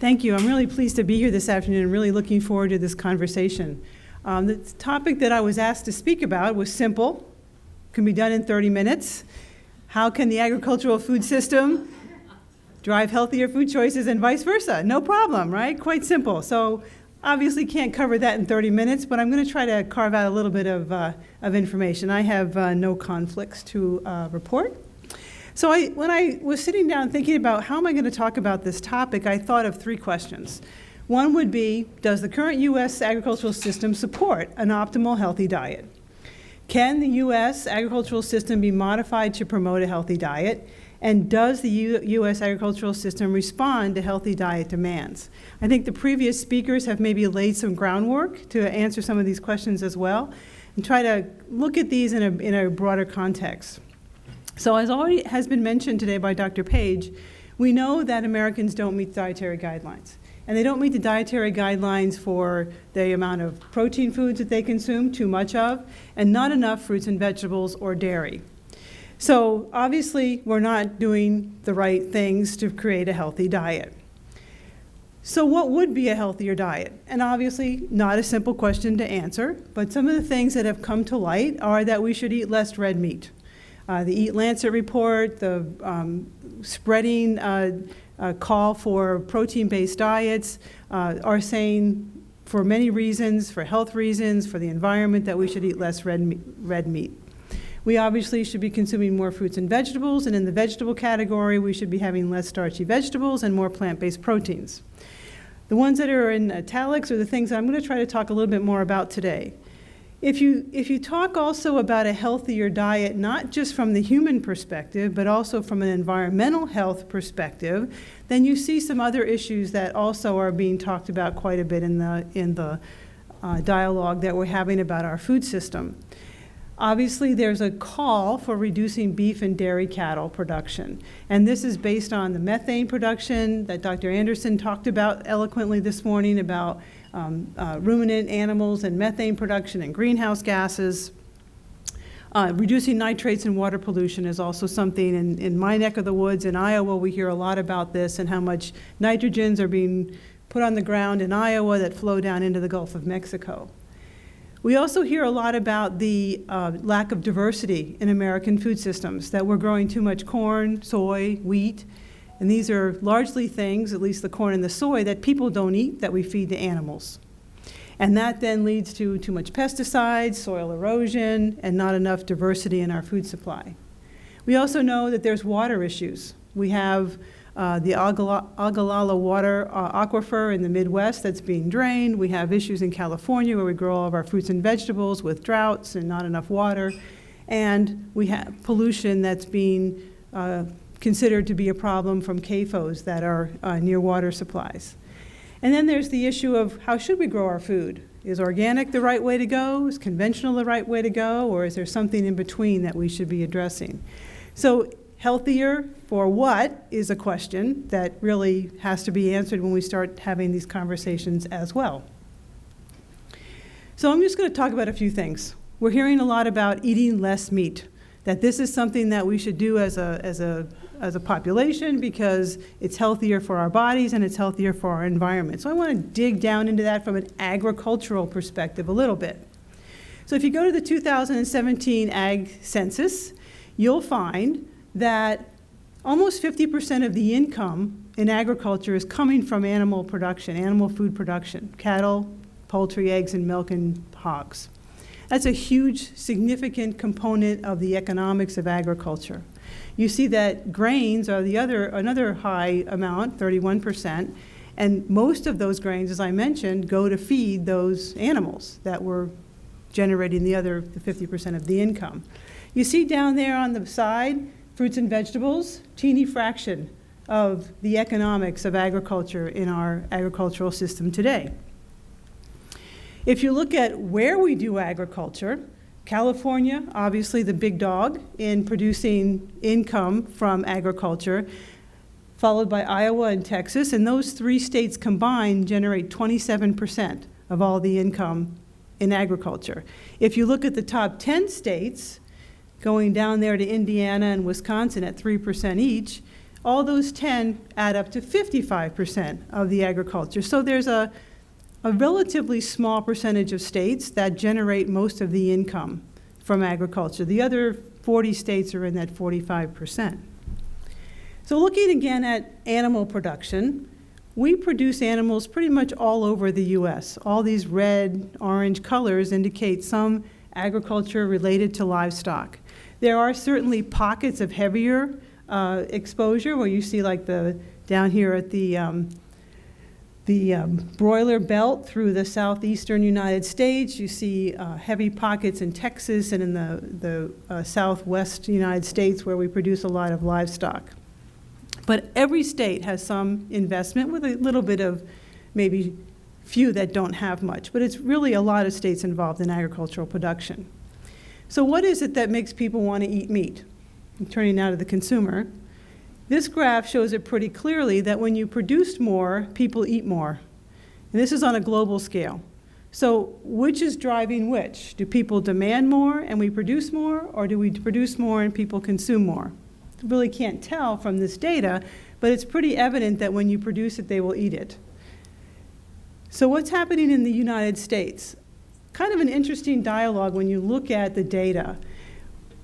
Thank you. I'm really pleased to be here this afternoon and really looking forward to this conversation. The topic that I was asked to speak about was simple, can be done in 30 minutes. How can the agricultural food system drive healthier food choices and vice versa? No problem, right? Quite simple. So obviously can't cover that in 30 minutes, but I'm going to try to carve out a little bit of information. I have no conflicts to report. So when I was sitting down thinking about how am I going to talk about this topic, I thought of three questions. One would be, does the current U.S. agricultural system support an optimal healthy diet? Can the U.S. agricultural system be modified to promote a healthy diet? And does the U.S. agricultural system respond to healthy diet demands? I think the previous speakers have maybe laid some groundwork to answer some of these questions as well, and try to look at these in a broader context. So as already has been mentioned today by Dr. Page, we know that Americans don't meet dietary guidelines. And they don't meet the dietary guidelines for the amount of protein foods that they consume, too much of, and not enough fruits and vegetables or dairy. So obviously, we're not doing the right things to create a healthy diet. So what would be a healthier diet? And obviously, not a simple question to answer, but some of the things that have come to light are that we should eat less red meat. The Eat Lancet report, the spreading call for protein-based diets are saying for many reasons, for health reasons, for the environment, that we should eat less red meat. We obviously should be consuming more fruits and vegetables, and in the vegetable category, we should be having less starchy vegetables and more plant-based proteins. The ones that are in italics are the things that I'm going to try to talk a little bit more about today. If you talk also about a healthier diet, not just from the human perspective, but also from an environmental health perspective, then you see some other issues that also are being talked about quite a bit in the dialogue that we're having about our food system. Obviously, there's a call for reducing beef and dairy cattle production. And this is based on the methane production that Dr. Anderson talked about eloquently this morning about ruminant animals and methane production and greenhouse gases. Reducing nitrates and water pollution is also something in my neck of the woods. In Iowa, we hear a lot about this and how much nitrogens are being put on the ground in Iowa that flow down into the Gulf of Mexico. We also hear a lot about the lack of diversity in American food systems, that we're growing too much corn, soy, wheat, and these are largely things, at least the corn and the soy, that people don't eat, that we feed to animals. And that then leads to too much pesticides, soil erosion, and not enough diversity in our food supply. We also know that there's water issues. We have the Ogallala water aquifer in the Midwest that's being drained. We have issues in California where we grow all of our fruits and vegetables with droughts and not enough water. And we have pollution that's being considered to be a problem from CAFOs that are near water supplies. And then there's the issue of how should we grow our food? Is organic the right way to go? Is conventional the right way to go? Or is there something in between that we should be addressing? So healthier for what is a question that really has to be answered when we start having these conversations as well. So I'm just going to talk about a few things. We're hearing a lot about eating less meat, that this is something that we should do as a population because it's healthier for our bodies and it's healthier for our environment. So I want to dig down into that from an agricultural perspective a little bit. So if you go to the 2017 Ag Census, you'll find that almost 50% of the income in agriculture is coming from animal production, animal food production, cattle, poultry, eggs, and milk, and hogs. That's a huge, significant component of the economics of agriculture. You see that grains are another high amount, 31%, and most of those grains, as I mentioned, go to feed those animals that were generating the 50% of the income. You see down there on the side, fruits and vegetables, teeny fraction of the economics of agriculture in our agricultural system today. If you look at where we do agriculture, California, obviously the big dog in producing income from agriculture, followed by Iowa and Texas, and those three states combined generate 27% of all the income in agriculture. If you look at the top 10 states, going down there to Indiana and Wisconsin at 3% each, all those 10 add up to 55% of the agriculture. So there's a relatively small percentage of states that generate most of the income from agriculture. The other 40 states are in that 45%. So looking again at animal production, we produce animals pretty much all over the U.S. All these red, orange colors indicate some agriculture related to livestock. There are certainly pockets of heavier exposure where you see like down here at the broiler belt through the southeastern United States. You see heavy pockets in Texas and in the southwest United States where we produce a lot of livestock. But every state has some investment with a little bit of maybe few that don't have much. But it's really a lot of states involved in agricultural production. So what is it that makes people want to eat meat? I'm turning now to the consumer. This graph shows it pretty clearly that when you produce more, people eat more. And this is on a global scale. So which is driving which? Do people demand more and we produce more, or do we produce more and people consume more? Really can't tell from this data, but it's pretty evident that when you produce it, they will eat it. So what's happening in the United States? Kind of an interesting dialogue when you look at the data.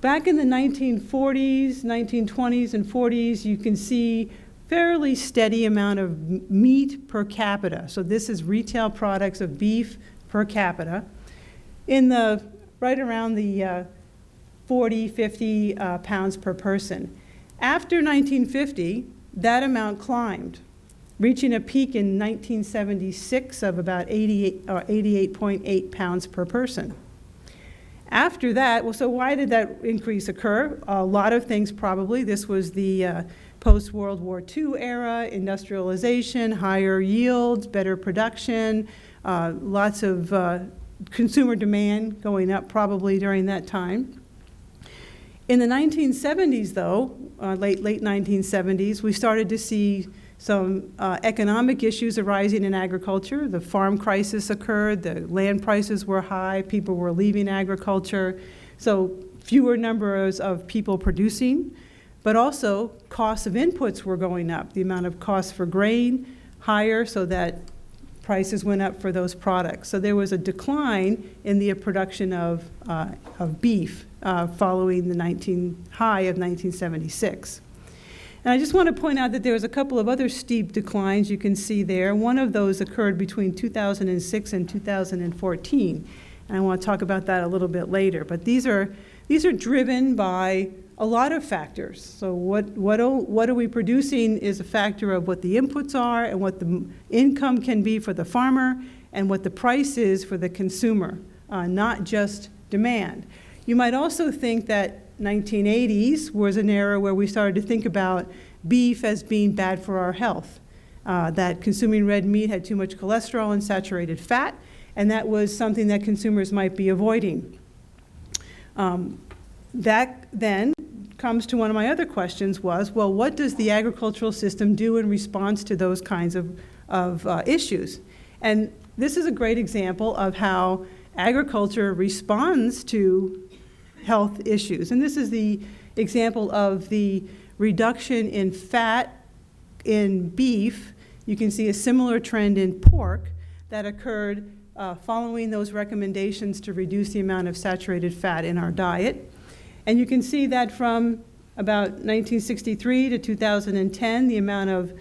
Back in the 1940s, 1920s, and 40s, you can see fairly steady amount of meat per capita. So this is retail products of beef per capita. Right around the 40, 50 pounds per person. After 1950, that amount climbed, reaching a peak in 1976 of about 88.8 pounds per person. After that, well, so why did that increase occur? A lot of things probably. This was the post-World War II era, industrialization, higher yields, better production, lots of consumer demand going up probably during that time. In the 1970s, though, late 1970s, we started to see some economic issues arising in agriculture. The farm crisis occurred, the land prices were high, people were leaving agriculture, so fewer numbers of people producing, but also costs of inputs were going up. The amount of costs for grain higher, so that prices went up for those products. So there was a decline in the production of beef following the high of 1976. And I just want to point out that there was a couple of other steep declines you can see there. One of those occurred between 2006 and 2014. And I want to talk about that a little bit later. But these are driven by a lot of factors. So what are we producing is a factor of what the inputs are and what the income can be for the farmer and what the price is for the consumer, not just demand. You might also think that 1980s was an era where we started to think about beef as being bad for our health, that consuming red meat had too much cholesterol and saturated fat, and that was something that consumers might be avoiding. That then comes to one of my other questions was, well, what does the agricultural system do in response to those kinds of issues? And this is a great example of how agriculture responds to health issues. And this is the example of the reduction in fat in beef. You can see a similar trend in pork that occurred following those recommendations to reduce the amount of saturated fat in our diet. And you can see that from about 1963 to 2010, the amount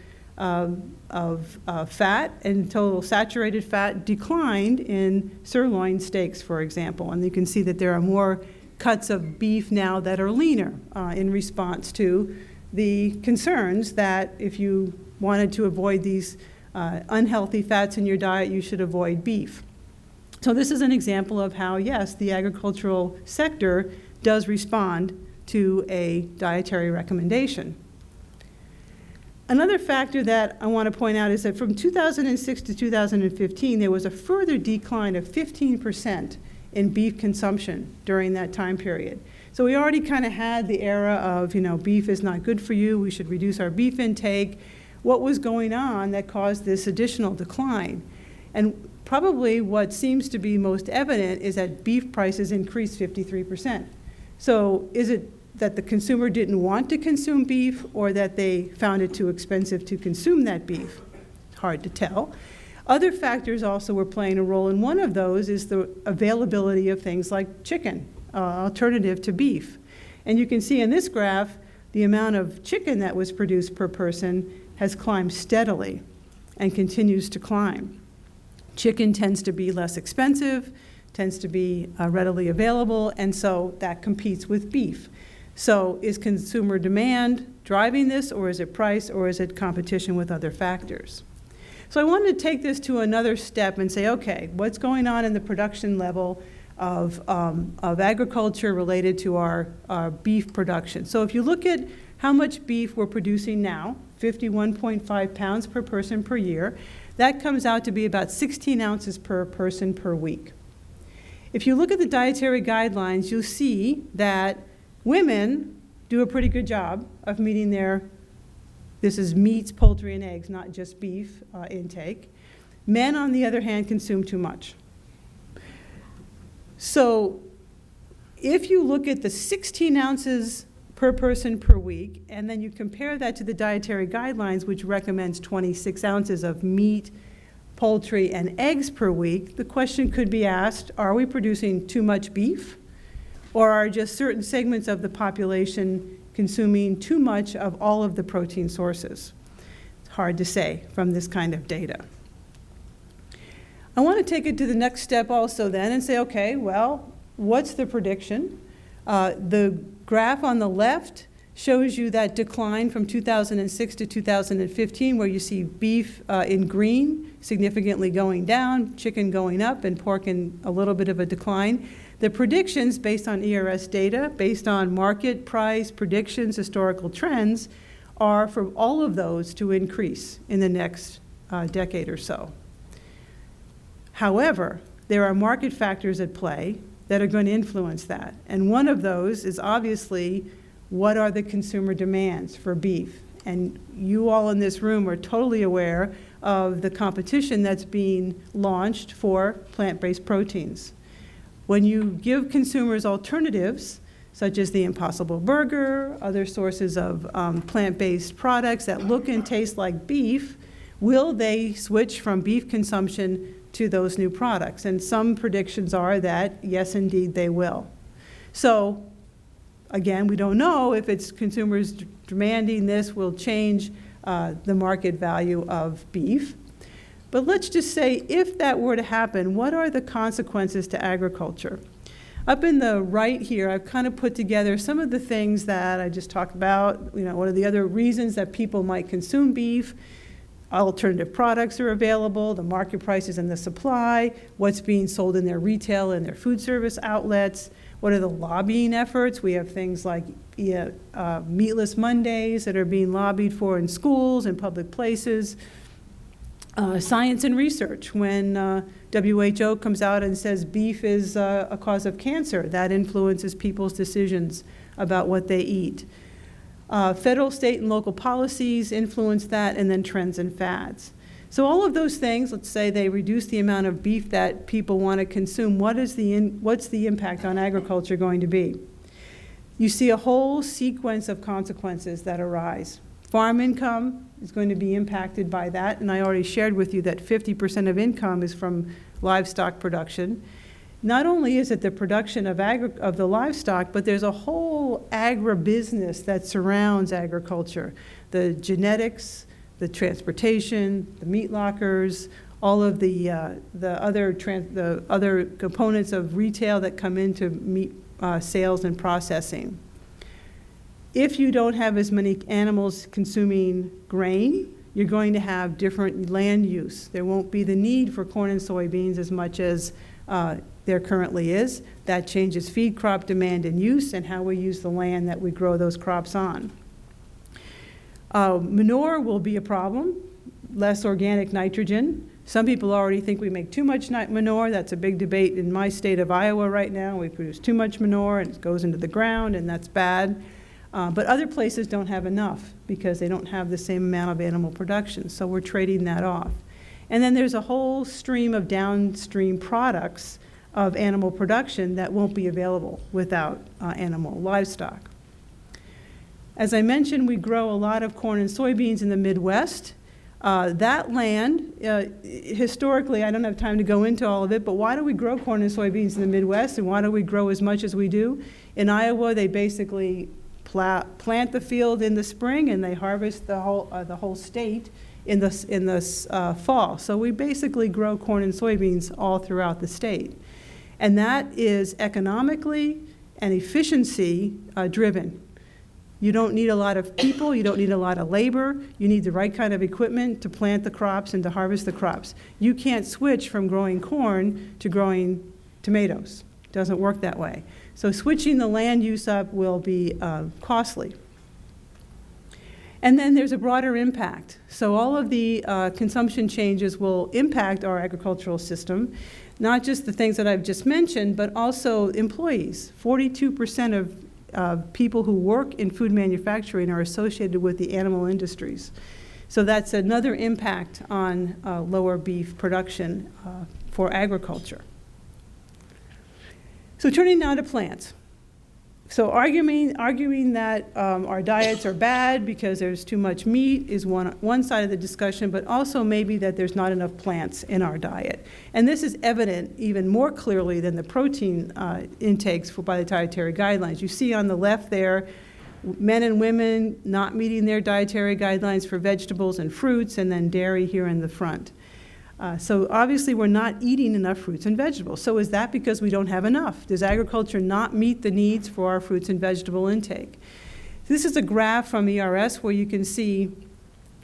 of fat and total saturated fat declined in sirloin steaks, for example. And you can see that there are more cuts of beef now that are leaner in response to the concerns that if you wanted to avoid these unhealthy fats in your diet, you should avoid beef. So this is an example of how, yes, the agricultural sector does respond to a dietary recommendation. Another factor that I want to point out is that from 2006 to 2015, there was a further decline of 15% in beef consumption during that time period. So we already kind of had the era of, beef is not good for you, we should reduce our beef intake. What was going on that caused this additional decline? And probably what seems to be most evident is that beef prices increased 53%. So is it that the consumer didn't want to consume beef or that they found it too expensive to consume that beef. Hard to tell. Other factors also were playing a role, and one of those is the availability of things like chicken, alternative to beef. And you can see in this graph, the amount of chicken that was produced per person has climbed steadily and continues to climb. Chicken tends to be less expensive, tends to be readily available, and so that competes with beef. So is consumer demand driving this, or is it price, or is it competition with other factors? So I wanted to take this to another step and say, okay, what's going on in the production level of agriculture related to our beef production? So if you look at how much beef we're producing now, 51.5 pounds per person per year, that comes out to be about 16 ounces per person per week. If you look at the dietary guidelines, you'll see that women do a pretty good job of meeting their, this is meats, poultry, and eggs, not just beef intake. Men, on the other hand, consume too much. So if you look at the 16 ounces per person per week, and then you compare that to the dietary guidelines, which recommends 26 ounces of meat, poultry, and eggs per week, the question could be asked, are we producing too much beef? Or are just certain segments of the population consuming too much of all of the protein sources? It's hard to say from this kind of data. I want to take it to the next step also then and say, okay, well, what's the prediction? The graph on the left shows you that decline from 2006 to 2015, where you see beef in green significantly going down, chicken going up, and pork in a little bit of a decline. The predictions based on ERS data, based on market price predictions, historical trends, are for all of those to increase in the next decade or so. However, there are market factors at play that are going to influence that. And one of those is obviously, what are the consumer demands for beef? And you all in this room are totally aware of the competition that's being launched for plant-based proteins. When you give consumers alternatives, such as the Impossible Burger, other sources of plant-based products that look and taste like beef, will they switch from beef consumption to those new products? And some predictions are that, yes, indeed, they will. So, again, we don't know if it's consumers demanding this will change the market value of beef. But let's just say, if that were to happen, what are the consequences to agriculture? Up in the right here, I've kind of put together some of the things that I just talked about. You know, what are the other reasons that people might consume beef? Alternative products are available, the market prices and the supply, what's being sold in their retail and their food service outlets, what are the lobbying efforts? We have things like Meatless Mondays that are being lobbied for in schools and public places. Science and research, when WHO comes out and says beef is a cause of cancer, that influences people's decisions about what they eat. Federal, state, and local policies influence that, and then trends and fads. So all of those things, let's say they reduce the amount of beef that people want to consume, what's the impact on agriculture going to be? You see a whole sequence of consequences that arise. Farm income is going to be impacted by that, and I already shared with you that 50% of income is from livestock production. Not only is it the production of the livestock, but there's a whole agribusiness that surrounds agriculture. The genetics, the transportation, the meat lockers, all of the other components of retail that come into meat sales and processing. If you don't have as many animals consuming grain, you're going to have different land use. There won't be the need for corn and soybeans as much as there currently is. That changes feed crop demand and use and how we use the land that we grow those crops on. Manure will be a problem, less organic nitrogen. Some people already think we make too much manure. That's a big debate in my state of Iowa right now. We produce too much manure and it goes into the ground, and that's bad. But other places don't have enough because they don't have the same amount of animal production, so we're trading that off. And then there's a whole stream of downstream products of animal production that won't be available without animal livestock. As I mentioned, we grow a lot of corn and soybeans in the Midwest. That land, historically, I don't have time to go into all of it, but why do we grow corn and soybeans in the Midwest, and why do we grow as much as we do? In Iowa, they basically plant the field in the spring, and they harvest the whole state in the fall. So we basically grow corn and soybeans all throughout the state. And that is economically and efficiency driven. You don't need a lot of people, you don't need a lot of labor, you need the right kind of equipment to plant the crops and to harvest the crops. You can't switch from growing corn to growing tomatoes. It doesn't work that way. So switching the land use up will be costly. And then there's a broader impact. So all of the consumption changes will impact our agricultural system, not just the things that I've just mentioned, but also employees. 42% of people who work in food manufacturing are associated with the animal industries. So that's another impact on lower beef production for agriculture. So turning now to plants. So arguing that our diets are bad because there's too much meat is one side of the discussion, but also maybe that there's not enough plants in our diet. And this is evident even more clearly than the protein intakes by the dietary guidelines. You see on the left there, men and women not meeting their dietary guidelines for vegetables and fruits, and then dairy here in the front. So obviously we're not eating enough fruits and vegetables. So is that because we don't have enough? Does agriculture not meet the needs for our fruits and vegetable intake? This is a graph from ERS where you can see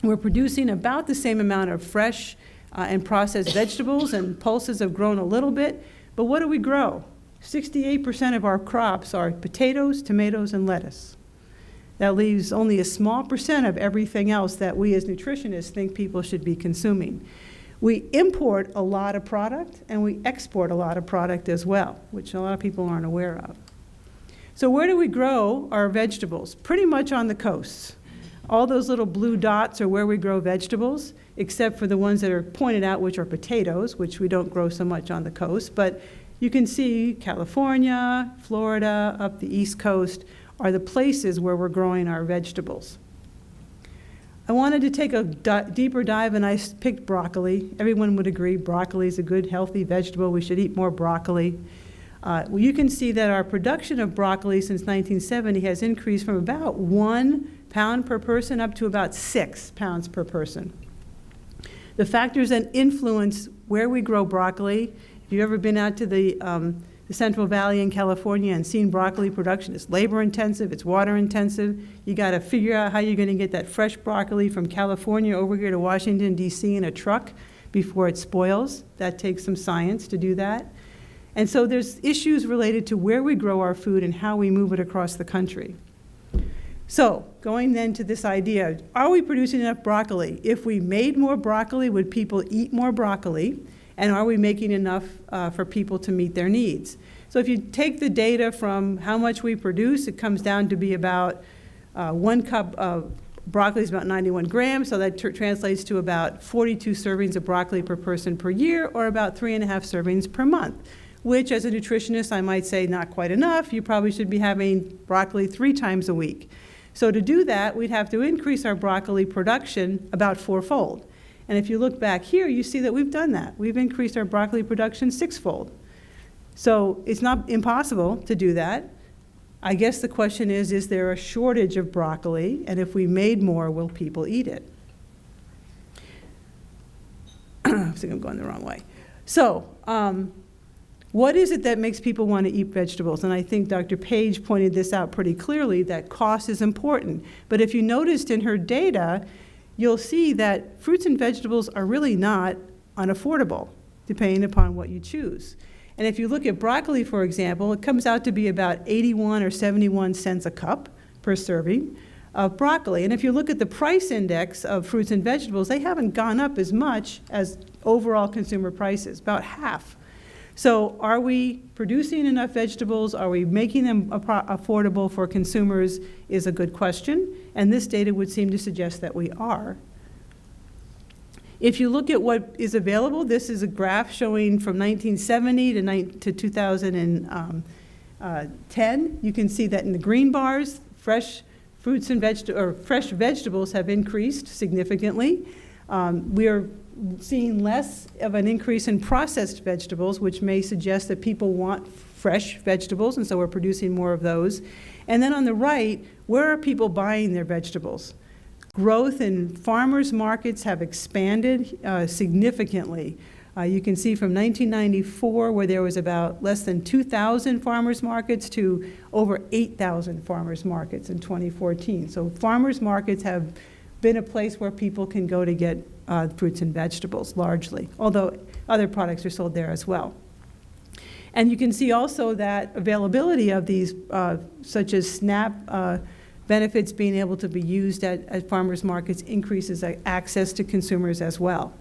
we're producing about the same amount of fresh and processed vegetables, and pulses have grown a little bit. But what do we grow? 68% of our crops are potatoes, tomatoes, and lettuce. That leaves only a small percent of everything else that we as nutritionists think people should be consuming. We import a lot of product, and we export a lot of product as well, which a lot of people aren't aware of. So where do we grow our vegetables? Pretty much on the coasts. All those little blue dots are where we grow vegetables, except for the ones that are pointed out, which are potatoes, which we don't grow so much on the coast. But you can see California, Florida, up the East Coast are the places where we're growing our vegetables. I wanted to take a deeper dive, and I picked broccoli. Everyone would agree broccoli is a good, healthy vegetable. We should eat more broccoli. Well, you can see that our production of broccoli since 1970 has increased from about 1 pound per person up to about 6 pounds per person. The factors that influence where we grow broccoli, if you've ever been out to the Central Valley in California and seen broccoli production, it's labor intensive, it's water intensive. You got to figure out how you're going to get that fresh broccoli from California over here to Washington, D.C. in a truck before it spoils. That takes some science to do that. And so there's issues related to where we grow our food and how we move it across the country. So going then to this idea, are we producing enough broccoli? If we made more broccoli, would people eat more broccoli? And are we making enough for people to meet their needs? So if you take the data from how much we produce, it comes down to be about 1 cup of broccoli is about 91 grams, so that translates to about 42 servings of broccoli per person per year, or about 3.5 servings per month, which as a nutritionist I might say not quite enough. You probably should be having broccoli 3 times a week. So to do that, we'd have to increase our broccoli production about 4-fold. And if you look back here, you see that we've done that. We've increased our broccoli production 6-fold. So it's not impossible to do that. I guess the question is there a shortage of broccoli? And if we made more, will people eat it? I think I'm going the wrong way. So what is it that makes people want to eat vegetables? And I think Dr. Page pointed this out pretty clearly, that cost is important. But if you noticed in her data, you'll see that fruits and vegetables are really not unaffordable, depending upon what you choose. And if you look at broccoli, for example, it comes out to be about 81 or 71 cents a cup per serving of broccoli. And if you look at the price index of fruits and vegetables, they haven't gone up as much as overall consumer prices, about half. So are we producing enough vegetables? Are we making them affordable for consumers is a good question. And this data would seem to suggest that we are. If you look at what is available, this is a graph showing from 1970 to 2010. You can see that in the green bars, fresh fruits and fresh vegetables have increased significantly. We are seeing less of an increase in processed vegetables, which may suggest that people want fresh vegetables, and so we're producing more of those. And then on the right, where are people buying their vegetables? Growth in farmers markets have expanded significantly. You can see from 1994, where there was about less than 2,000 farmers markets, to over 8,000 farmers markets in 2014. So farmers markets have been a place where people can go to get fruits and vegetables largely, although other products are sold there as well. And you can see also that availability of these, such as SNAP benefits being able to be used at farmers markets, increases access to consumers as well.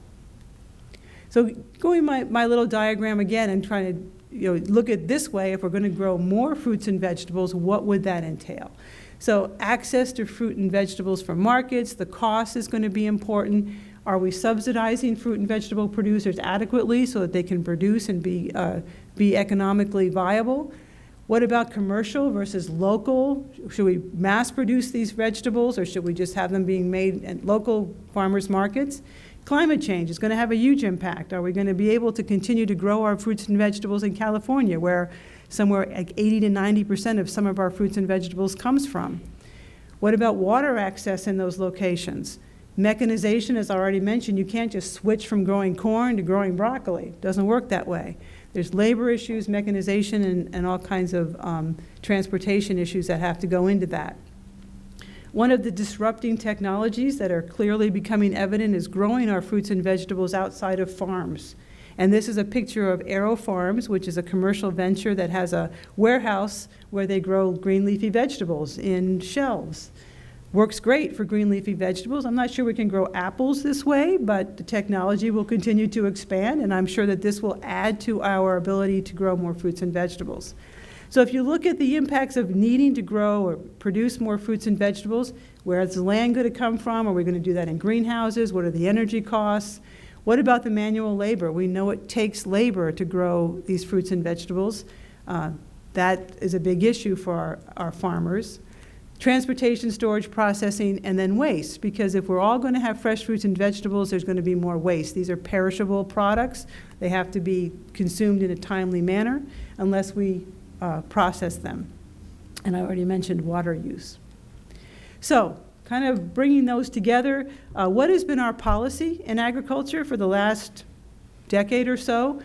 So going my little diagram again and trying to look at this way, if we're going to grow more fruits and vegetables, what would that entail? So access to fruit and vegetables from markets, the cost is going to be important. Are we subsidizing fruit and vegetable producers adequately so that they can produce and be economically viable? What about commercial versus local? Should we mass produce these vegetables, or should we just have them being made at local farmers markets? Climate change is going to have a huge impact. Are we going to be able to continue to grow our fruits and vegetables in California, where somewhere like 80 to 90% of some of our fruits and vegetables comes from? What about water access in those locations? Mechanization, as I already mentioned, you can't just switch from growing corn to growing broccoli. It doesn't work that way. There's labor issues, mechanization, and all kinds of transportation issues that have to go into that. One of the disrupting technologies that are clearly becoming evident is growing our fruits and vegetables outside of farms. And this is a picture of Aero Farms, which is a commercial venture that has a warehouse where they grow green leafy vegetables in shelves. Works great for green leafy vegetables. I'm not sure we can grow apples this way, but the technology will continue to expand, and I'm sure that this will add to our ability to grow more fruits and vegetables. So if you look at the impacts of needing to grow or produce more fruits and vegetables, where is the land going to come from? Are we going to do that in greenhouses? What are the energy costs? What about the manual labor? We know it takes labor to grow these fruits and vegetables. That is a big issue for our farmers. Transportation, storage, processing, and then waste, because if we're all going to have fresh fruits and vegetables, there's going to be more waste. These are perishable products. They have to be consumed in a timely manner unless we process them. And I already mentioned water use. So, kind of bringing those together, what has been our policy in agriculture for the last decade or so?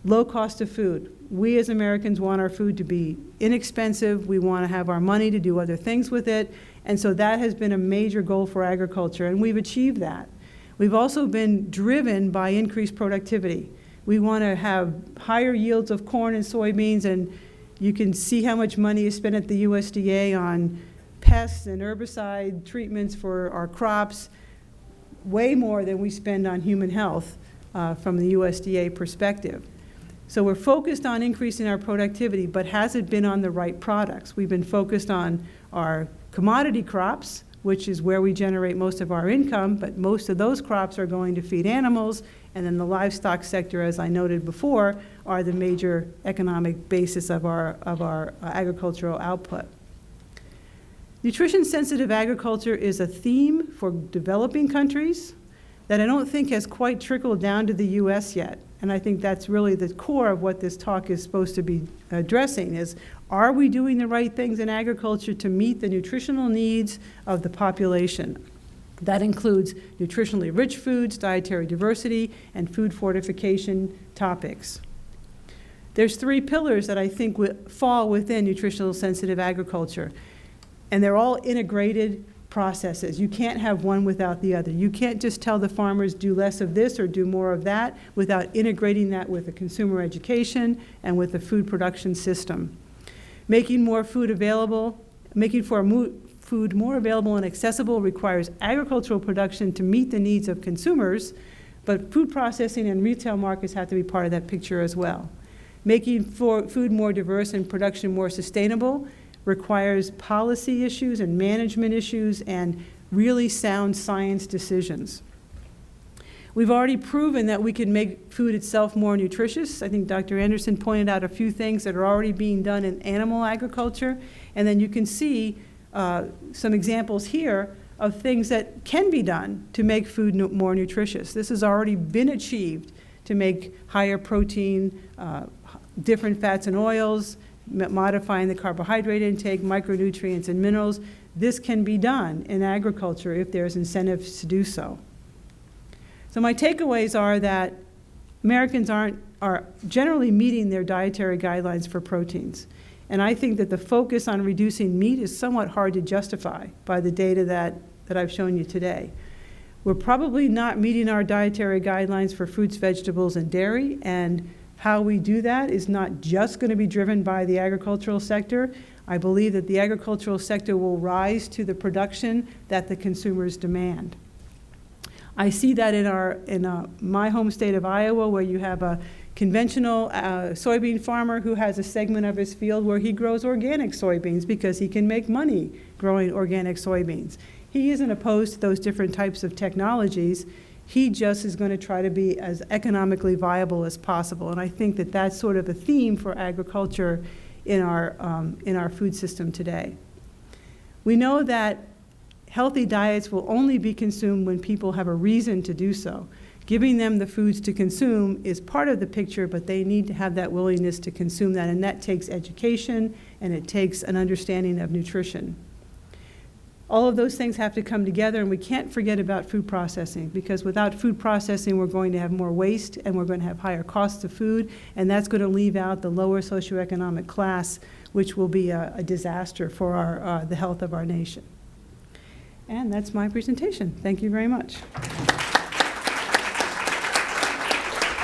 Low cost of food. We as Americans want our food to be inexpensive. We want to have our money to do other things with it. And so that has been a major goal for agriculture, and we've achieved that. We've also been driven by increased productivity. We want to have higher yields of corn and soybeans, and you can see how much money is spent at the USDA on pests and herbicide treatments for our crops, way more than we spend on human health from the USDA perspective. So we're focused on increasing our productivity, but has it been on the right products? We've been focused on our commodity crops, which is where we generate most of our income, but most of those crops are going to feed animals, and then the livestock sector, as I noted before, are the major economic basis of our agricultural output. Nutrition-sensitive agriculture is a theme for developing countries that I don't think has quite trickled down to the U.S. yet. And I think that's really the core of what this talk is supposed to be addressing is, are we doing the right things in agriculture to meet the nutritional needs of the population? That includes nutritionally rich foods, dietary diversity, and food fortification topics. There's 3 pillars that I think fall within nutritional sensitive agriculture, and they're all integrated processes. You can't have one without the other. You can't just tell the farmers do less of this or do more of that without integrating that with the consumer education and with the food production system. Making more food available, making food more available and accessible requires agricultural production to meet the needs of consumers, but food processing and retail markets have to be part of that picture as well. Making food more diverse and production more sustainable requires policy issues and management issues and really sound science decisions. We've already proven that we can make food itself more nutritious. I think Dr. Anderson pointed out a few things that are already being done in animal agriculture. And then you can see some examples here of things that can be done to make food more nutritious. This has already been achieved to make higher protein, different fats and oils, modifying the carbohydrate intake, micronutrients and minerals. This can be done in agriculture if there's incentives to do so. So my takeaways are that Americans are generally meeting their dietary guidelines for proteins. And I think that the focus on reducing meat is somewhat hard to justify by the data that I've shown you today. We're probably not meeting our dietary guidelines for fruits, vegetables, and dairy, and how we do that is not just going to be driven by the agricultural sector. I believe that the agricultural sector will rise to the production that the consumers demand. I see that in my home state of Iowa, where you have a conventional soybean farmer who has a segment of his field where he grows organic soybeans because he can make money growing organic soybeans. He isn't opposed to those different types of technologies. He just is going to try to be as economically viable as possible. And I think that that's sort of a theme for agriculture in our food system today. We know that healthy diets will only be consumed when people have a reason to do so. Giving them the foods to consume is part of the picture, but they need to have that willingness to consume that, and that takes education and it takes an understanding of nutrition. All of those things have to come together, and we can't forget about food processing, because without food processing we're going to have more waste and we're going to have higher costs of food, and that's going to leave out the lower socioeconomic class, which will be a disaster for the health of our nation. And that's my presentation. Thank you very much.